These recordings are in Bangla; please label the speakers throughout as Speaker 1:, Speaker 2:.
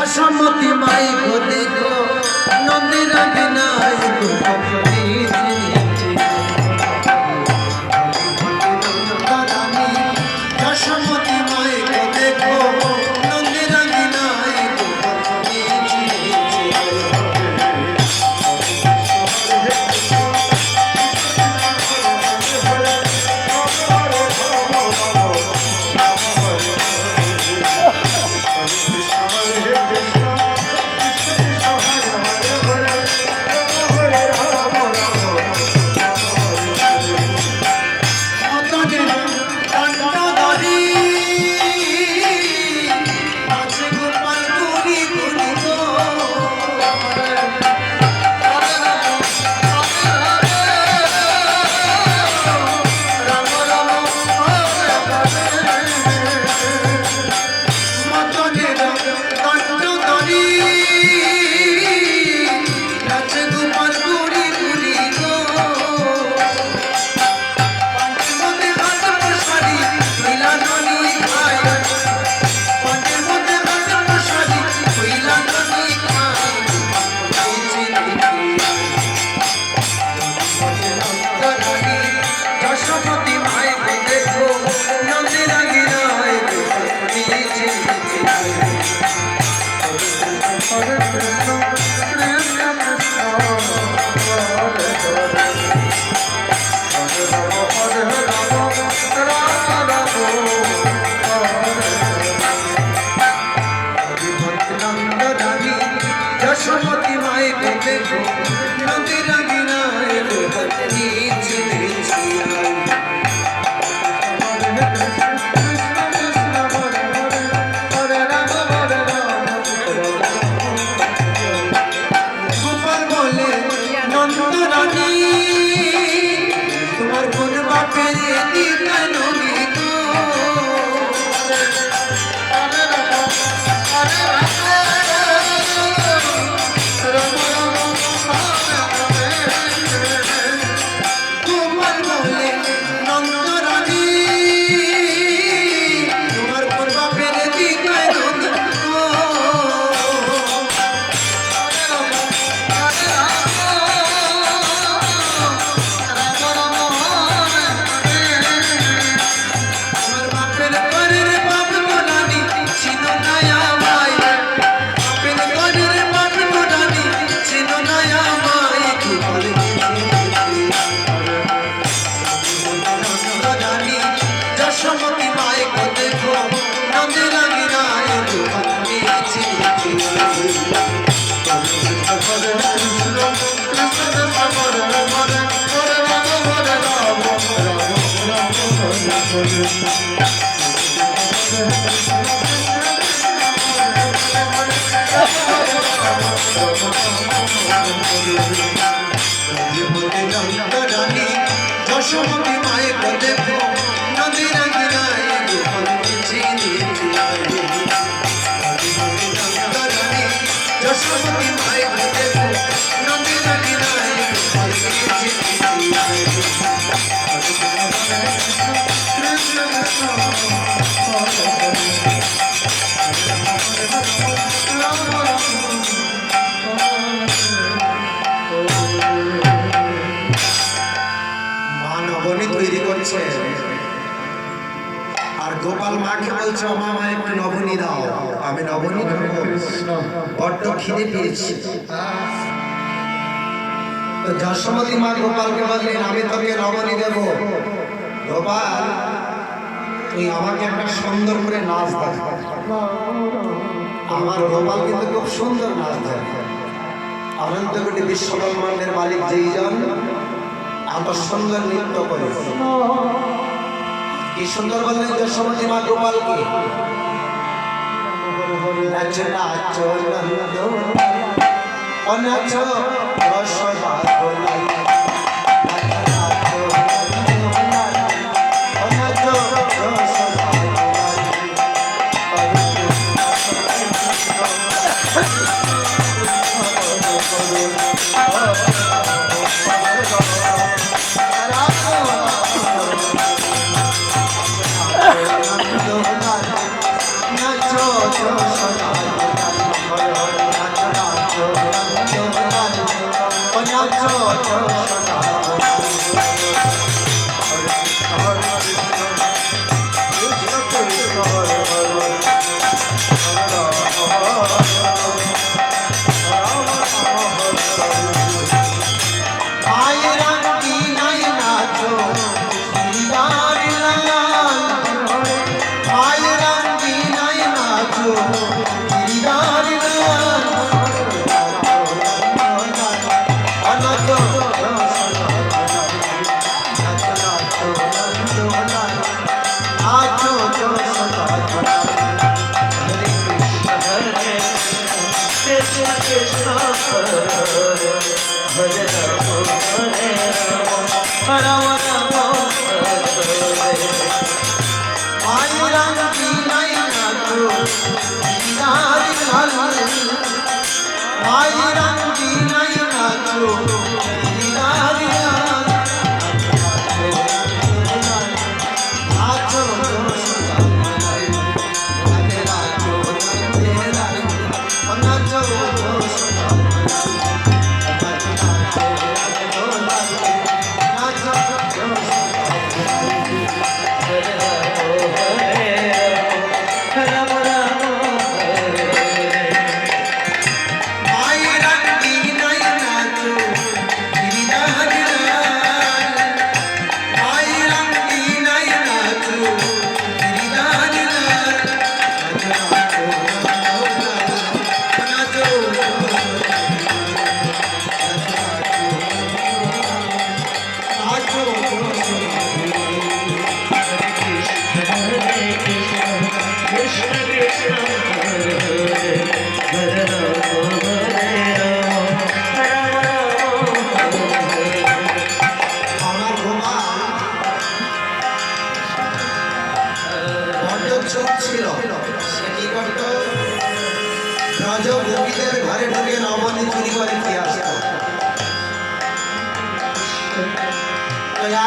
Speaker 1: যশোমতী মাই গো দেখো নন্দের বিনায় যশোমতী মাই গো দেখো নন্দের বিনায় যশোমতী মাই গো দেখো নন্দের বিনায় নিচে গোপাল বলে নন্দরানী তোমার কোন বাপের দিদানি গো যশোমতী মাই গো দেখো নন্দের বিনায় যশোমতী মাই গো দেখো নন্দের বিনায় যশোমতী মাই গো দেখো নন্দের বিনায় তৈরি করছে আর গোপাল মাকে বলছে মামা একটু নবনী দাও আমি নবনী খাবো বড্ড খিদে পেয়েছি তো যশোমতী মা গোপালকে বললেন আমি তোকে নবনী দেব গোপাল তুই আমাকে একটা সুন্দর করে নাচ দেখা আমার গোপাল কিন্তু খুব সুন্দর নাচ দেয় অনন্ত কোটি বিশ্ব ব্রহ্মাণ্ডের মালিক যেই জন এত সুন্দর নৃত্য করে কি সুন্দর বললেন যশোমতী মা গোপালকে নাচো নাচো নন্দ ও নাচো যশোদা গোলাই নাচো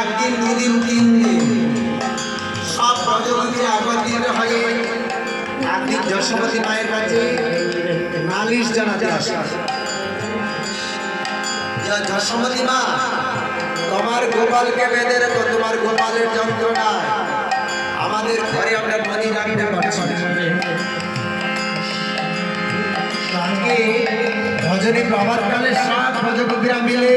Speaker 1: একদিন দুদিন তিন দিন সব ব্রজবতী একত্রিত হয়ে একদিন যশোমতী মায়ের কাছে নালিশ জানাতে আসে। যশোমতী মা, তোমার গোপালকে বেঁধে রেখো, তোমার গোপালের যন্ত্রণায় আমাদের ঘরে আমরা পানি রাখতে পারছি না। আজকে রজনী প্রভাত কালে সব ব্রজবতীরা মিলে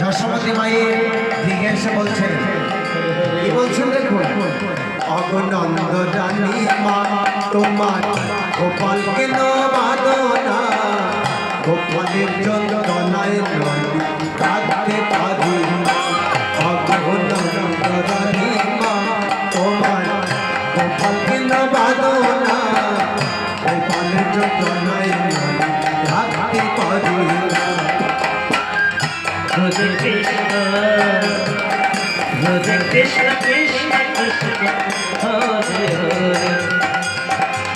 Speaker 1: যশোমতী মায়ের দিকে এসে বলছেন, কি বলছেন দেখুন, অগনন্দ জানি মা তোমার গোপালকে বাঁধো না, গোপালের যন্ত্রণায় কাঁদতে পারি। অগনন্দ জানি মা তোমার গোপালকে বাঁধো না, গোপালের যন্ত্রণায় কাঁদতে পারি।
Speaker 2: Hare Krishna, Hare Krishna, Krishna Krishna, Hare Hare,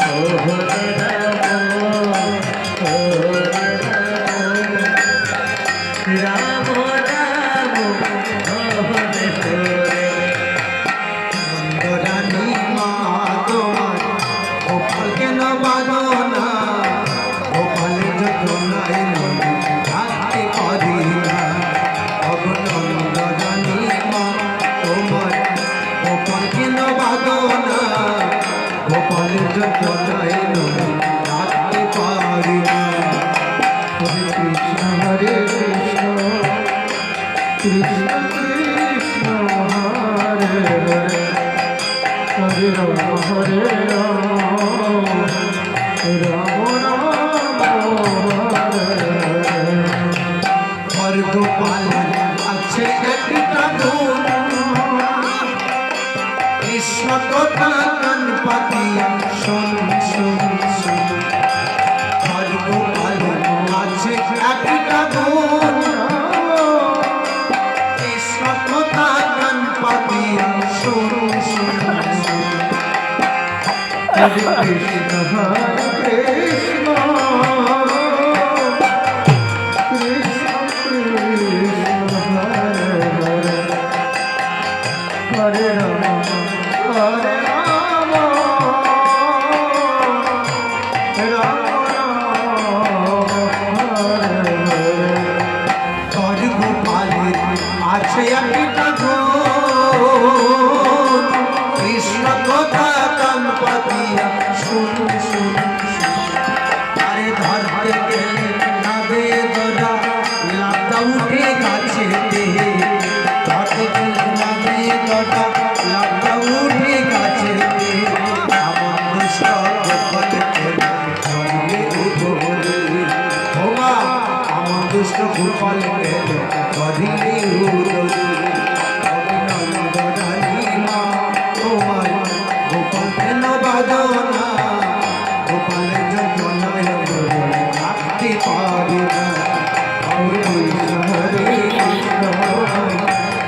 Speaker 2: Oh Hare Rama, Hare Rama, Rama Rama, Hare Hare.
Speaker 1: Nandarani মা তোমার গোপালকে বাঁধো না, গোপালের যন্ত্রণায় থাকতে পারি না। নন্দরানী মা তোমার গোপালকে বাঁধো না, গোপালের যন্ত্রণায় থাকতে পারি না। হরে কৃষ্ণ হরে কৃষ্ণ, কৃষ্ণ কৃষ্ণ হরে হরে, হরে রাম হরে রাম, রাম রাম হরে হরে। হর গোপাল আছে একটা গুণ, কৃষ্ণ কথা কান পাতিয়া শোন শোন শোন। হর গোপাল আছে একটা গুণ, কৃষ্ণ কথা কান পাতিয়া শোন শোন শোন। হরে কৃষ্ণ হরে কৃষ্ণ, কৃষ্ণ কৃষ্ণ হরে হরে, হরে রাম হরে রাম, রাম রাম হরে হরে। গোপালকে বধিলে উদরি অভিনন্দনানি মা তোমার গোপাল কেন বাদনা গোপালের যন্ত্রণায় রাখতে পারি না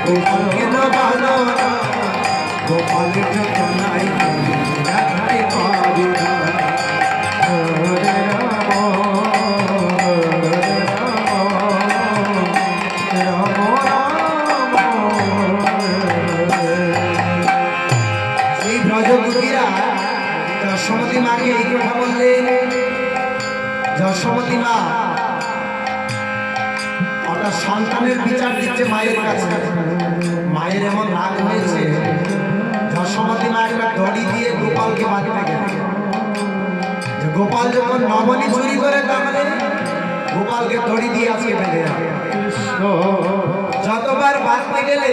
Speaker 1: গোপাল কেন বাদনা গোপালের যন্ত্রণায় রাখতে পারি না এই ব্রজগোপীরা যশোমতী মাকে এই কথা বললেন। যশোমতী মা অর্থাৎ সন্তানের বিচার দিচ্ছে মায়ের কাছে। মায়ের এমন রাগ হয়েছে, যশোমতী মা একটা দড়ি দিয়ে গোপালকে বাঁধতে গেলেন। যে গোপাল যখন নবনী চুরি করে তাহলে গোপালকে দড়ি দিয়ে আজকে বেঁধে রাখে। যতবার বাঁধতে গেলে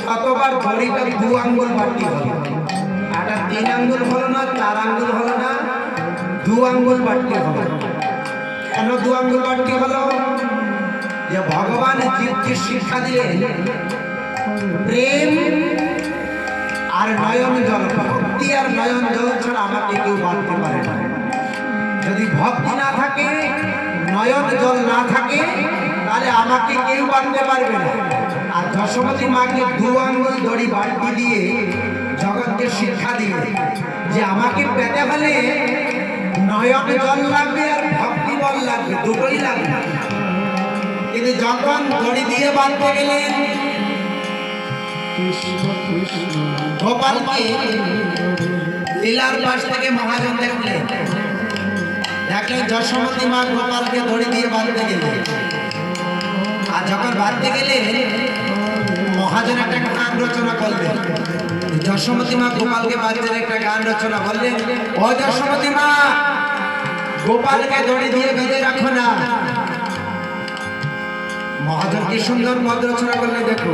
Speaker 1: ততবার দড়িটা 2 আঙ্গুল বাড়তি হলো। একটা 3 আঙ্গুল হলো না, 4 আঙ্গুল হলো না, 2 আঙ্গুল বাড়তি হলো। কেন 2 আঙ্গুল বাড়তি হলো? যে ভগবান জীবকে শিক্ষা দিলেন প্রেম আর নয়ন জল, ভক্তি আর নয়ন জল ছাড়া আমাকে কেউ বাঁধতে পারে না। যদি ভক্তি না থাকে, নয়ন জল না থাকে, তাহলে আমাকে কেউ বাঁধতে পারবে না। আর যশোমতী মাকে 2 আঙ্গুল দড়ি বাড়তি দিয়ে জগৎকে শিক্ষা দিয়ে যে আমাকে পেতে হলে নয়ন জল লাগবে আর ভক্তি বল লাগবে, দুটোই লাগবে। কিন্তু যখন দড়ি দিয়ে বাঁধতে গেলেন গোপালকে লীলার পাশ থেকে মহাজন দেখলেন যশোমতী মা গোপালকে দড়ি দিয়ে বাঁধতে গেলেন। আর যখন বাঁধতে গেলেন মহাজন একটা গান রচনা করলেন। যশোমতী মা গোপালকে বাঁধতে একটা গান রচনা করলেন, ও যশোমতী মা গোপালকে দড়ি দিয়ে বেঁধে রাখো না। মহাজন কি সুন্দর পদ রচনা করলেন দেখো।